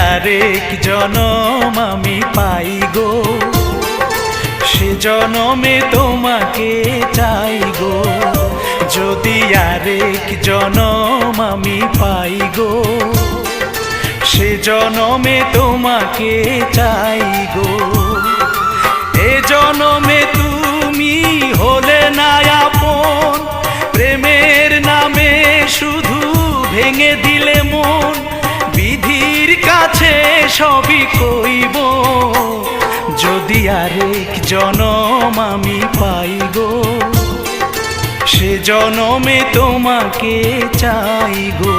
আরেক জনম আমি পাই গো, সে জনমে তোমাকে চাই গো। যদি আরেক জনম আমি পাই গো, সে জনমে তোমাকে চাই গো। এ জনমে তুমি হলে না আপন, প্রেমের নামে শুধু ভেঙে দিলে মন। বিধির কাছে সবই কইব, যদি আরেক জনম আমি পাই গো, সে জনমে তোমাকে চাই গো।